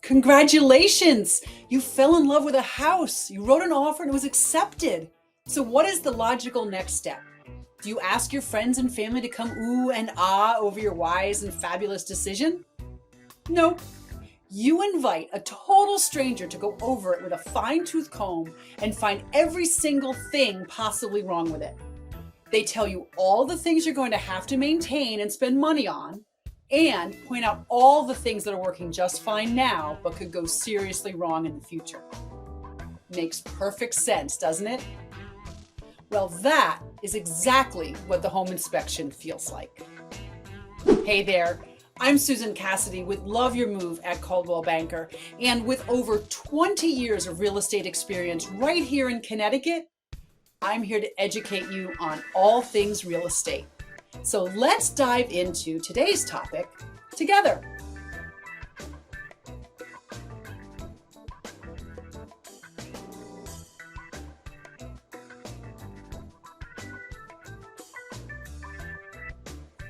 Congratulations! You fell in love with a house. You wrote an offer and it was accepted. So what is the logical next step? Do you ask your friends and family to come ooh and ah over your wise and fabulous decision? No. You invite a total stranger to go over it with a fine-tooth comb and find every single thing possibly wrong with it. They tell you all the things you're going to have to maintain and spend money on, and point out all the things that are working just fine now, but could go seriously wrong in the future. Makes perfect sense, doesn't it? Well, that is exactly what the home inspection feels like. Hey there, I'm Susan Cassidy with Love Your Move at Coldwell Banker, and with over 20 years of real estate experience right here in Connecticut, I'm here to educate you on all things real estate. So let's dive into today's topic together.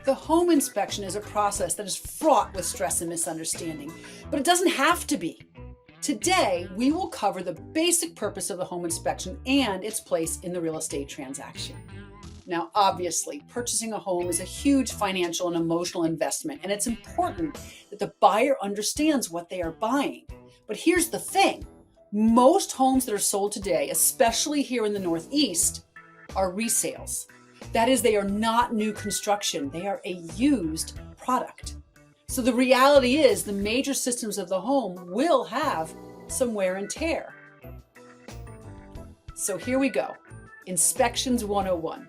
The home inspection is a process that is fraught with stress and misunderstanding, but it doesn't have to be. Today, we will cover the basic purpose of the home inspection and its place in the real estate transaction. Now, obviously, purchasing a home is a huge financial and emotional investment, and it's important that the buyer understands what they are buying. But here's the thing. Most homes that are sold today, especially here in the Northeast, are resales. That is, they are not new construction. They are a used product. So the reality is the major systems of the home will have some wear and tear. So here we go. Inspections 101.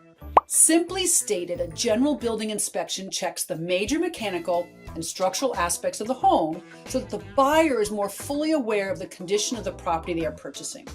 Simply stated, a general building inspection checks the major mechanical and structural aspects of the home so that the buyer is more fully aware of the condition of the property they are purchasing.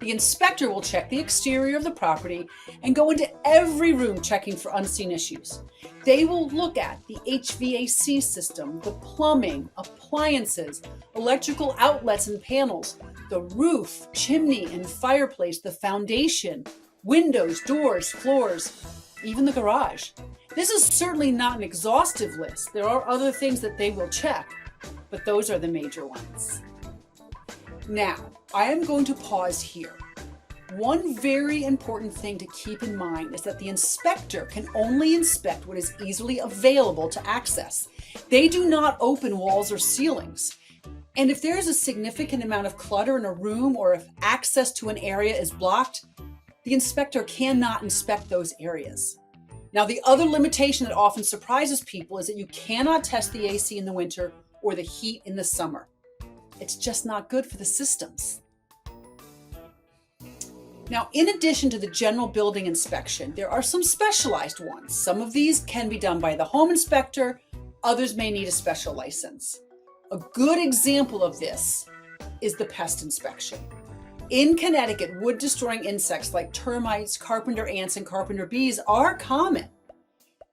The inspector will check the exterior of the property and go into every room checking for unseen issues. They will look at the HVAC system, the plumbing, appliances, electrical outlets and panels, the roof, chimney and fireplace, the foundation, windows, doors, floors, even the garage. This is certainly not an exhaustive list. There are other things that they will check, but those are the major ones. Now, I am going to pause here. One very important thing to keep in mind is that the inspector can only inspect what is easily available to access. They do not open walls or ceilings. And if there is a significant amount of clutter in a room or if access to an area is blocked, the inspector cannot inspect those areas. Now, the other limitation that often surprises people is that you cannot test the AC in the winter or the heat in the summer. It's just not good for the systems. Now, in addition to the general building inspection, there are some specialized ones. Some of these can be done by the home inspector, others may need a special license. A good example of this is the pest inspection. In Connecticut, wood-destroying insects like termites, carpenter ants, and carpenter bees are common.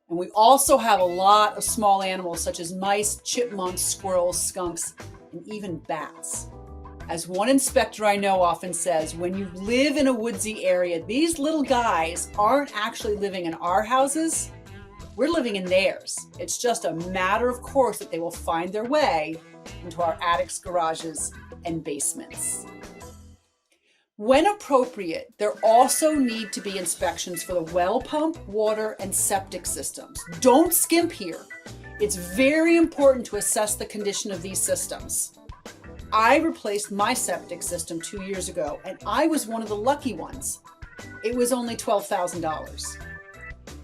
And we also have a lot of small animals such as mice, chipmunks, squirrels, skunks, and even bats. As one inspector I know often says, when you live in a woodsy area, these little guys aren't actually living in our houses, we're living in theirs. It's just a matter of course that they will find their way into our attics, garages, and basements. When appropriate, there also need to be inspections for the well pump, water, and septic systems. Don't skimp here. It's very important to assess the condition of these systems. I replaced my septic system 2 years ago, and I was one of the lucky ones. It was only $12,000.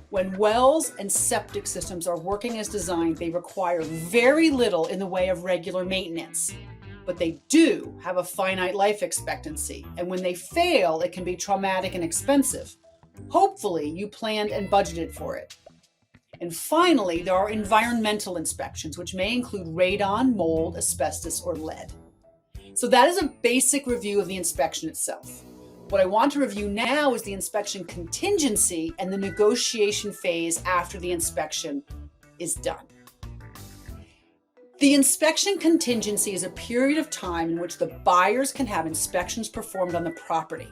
When wells and septic systems are working as designed, they require very little in the way of regular maintenance. But they do have a finite life expectancy, and when they fail, it can be traumatic and expensive. Hopefully, you planned and budgeted for it. And finally, there are environmental inspections, which may include radon, mold, asbestos, or lead. So that is a basic review of the inspection itself. What I want to review now is the inspection contingency and the negotiation phase after the inspection is done. The inspection contingency is a period of time in which the buyers can have inspections performed on the property.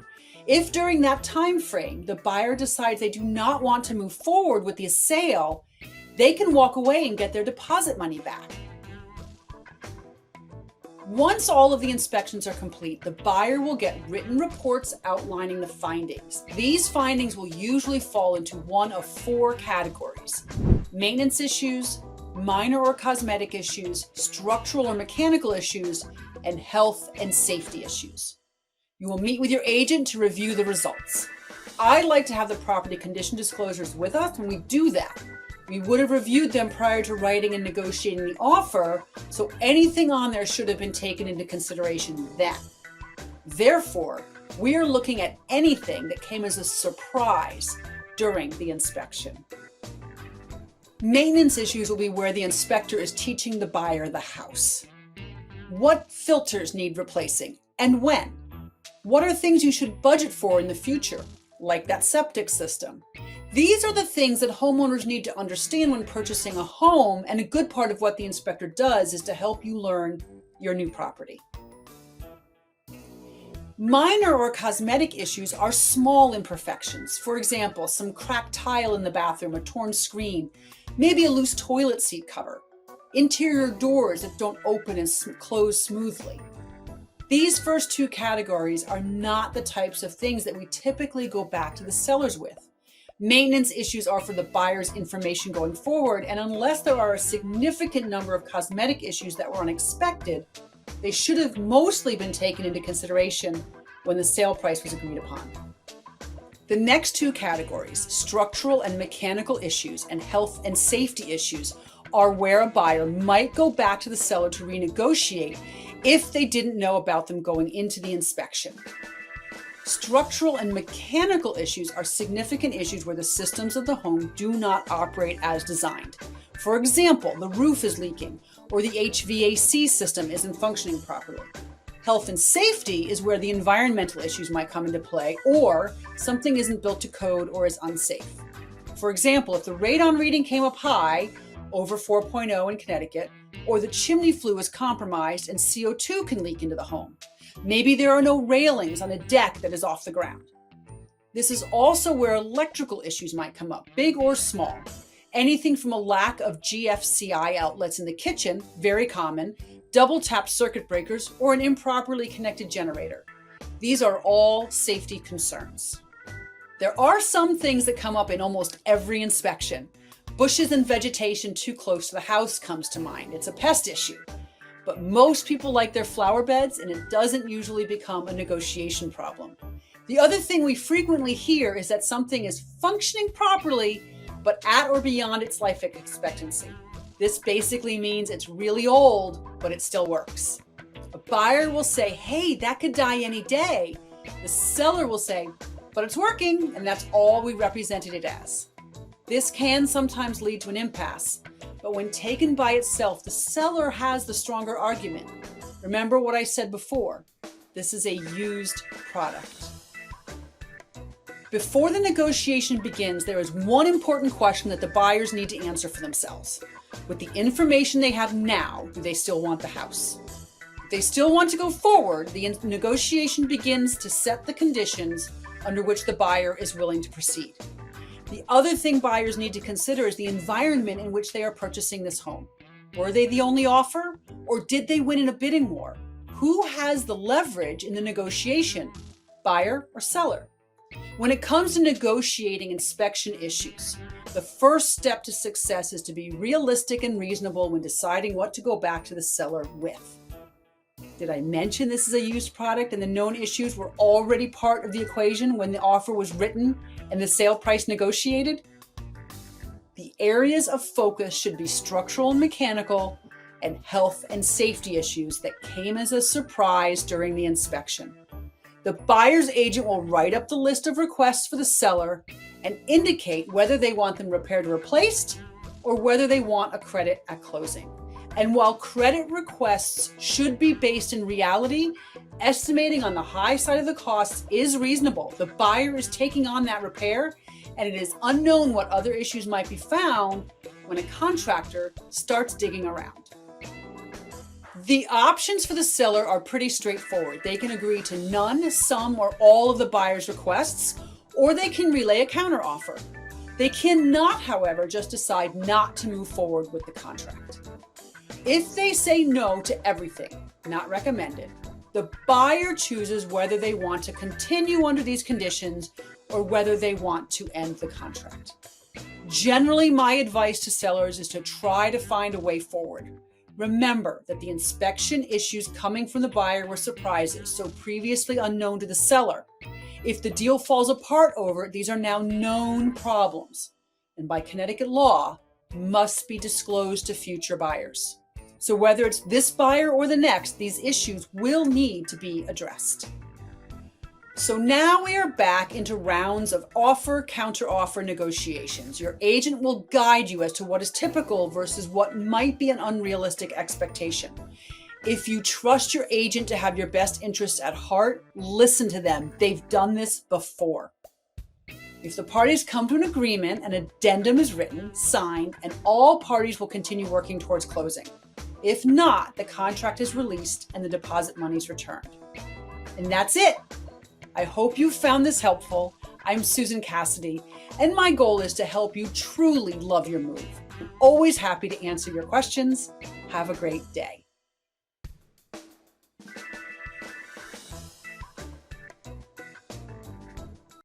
If during that time frame the buyer decides they do not want to move forward with the sale, they can walk away and get their deposit money back. Once all of the inspections are complete, the buyer will get written reports outlining the findings. These findings will usually fall into one of 4 categories: maintenance issues, minor or cosmetic issues, structural or mechanical issues, and health and safety issues. You will meet with your agent to review the results. I like to have the property condition disclosures with us when we do that. We would have reviewed them prior to writing and negotiating the offer, so anything on there should have been taken into consideration then. Therefore, we are looking at anything that came as a surprise during the inspection. Maintenance issues will be where the inspector is teaching the buyer the house. What filters need replacing and when? What are things you should budget for in the future, like that septic system? These are the things that homeowners need to understand when purchasing a home, and a good part of what the inspector does is to help you learn your new property. Minor or cosmetic issues are small imperfections. For example, some cracked tile in the bathroom, a torn screen, maybe a loose toilet seat cover, interior doors that don't open and close smoothly. These first 2 categories are not the types of things that we typically go back to the sellers with. Maintenance issues are for the buyer's information going forward, and unless there are a significant number of cosmetic issues that were unexpected, they should have mostly been taken into consideration when the sale price was agreed upon. The next 2 categories, structural and mechanical issues and health and safety issues, are where a buyer might go back to the seller to renegotiate if they didn't know about them going into the inspection. Structural and mechanical issues are significant issues where the systems of the home do not operate as designed. For example, the roof is leaking or the HVAC system isn't functioning properly. Health and safety is where the environmental issues might come into play, or something isn't built to code or is unsafe. For example, if the radon reading came up high, over 4.0 in Connecticut, or the chimney flue is compromised and CO2 can leak into the home. Maybe there are no railings on a deck that is off the ground. This is also where electrical issues might come up, big or small. Anything from a lack of GFCI outlets in the kitchen, very common, double-tapped circuit breakers, or an improperly connected generator. These are all safety concerns. There are some things that come up in almost every inspection. Bushes and vegetation too close to the house comes to mind. It's a pest issue. But most people like their flower beds, and it doesn't usually become a negotiation problem. The other thing we frequently hear is that something is functioning properly, but at or beyond its life expectancy. This basically means it's really old, but it still works. A buyer will say, hey, that could die any day. The seller will say, but it's working, and that's all we represented it as. This can sometimes lead to an impasse, but when taken by itself, the seller has the stronger argument. Remember what I said before, this is a used product. Before the negotiation begins, there is one important question that the buyers need to answer for themselves. With the information they have now, do they still want the house? If they still want to go forward, the negotiation begins to set the conditions under which the buyer is willing to proceed. The other thing buyers need to consider is the environment in which they are purchasing this home. Were they the only offer, or did they win in a bidding war? Who has the leverage in the negotiation, buyer or seller? When it comes to negotiating inspection issues, the first step to success is to be realistic and reasonable when deciding what to go back to the seller with. Did I mention this is a used product and the known issues were already part of the equation when the offer was written and the sale price negotiated? The areas of focus should be structural and mechanical and health and safety issues that came as a surprise during the inspection. The buyer's agent will write up the list of requests for the seller and indicate whether they want them repaired or replaced or whether they want a credit at closing. And while credit requests should be based in reality, estimating on the high side of the costs is reasonable. The buyer is taking on that repair, and it is unknown what other issues might be found when a contractor starts digging around. The options for the seller are pretty straightforward. They can agree to none, some, or all of the buyer's requests, or they can relay a counteroffer. They cannot, however, just decide not to move forward with the contract. If they say no to everything, not recommended. The buyer chooses whether they want to continue under these conditions or whether they want to end the contract. Generally, my advice to sellers is to try to find a way forward. Remember that the inspection issues coming from the buyer were surprises, so previously unknown to the seller. If the deal falls apart over it, these are now known problems, and by Connecticut law, must be disclosed to future buyers. So whether it's this buyer or the next, these issues will need to be addressed. So now we are back into rounds of offer, counteroffer negotiations. Your agent will guide you as to what is typical versus what might be an unrealistic expectation. If you trust your agent to have your best interests at heart, listen to them. They've done this before. If the parties come to an agreement, an addendum is written, signed, and all parties will continue working towards closing. If not, the contract is released and the deposit money is returned. And that's it. I hope you found this helpful. I'm Susan Cassidy, and my goal is to help you truly love your move. I'm always happy to answer your questions. Have a great day.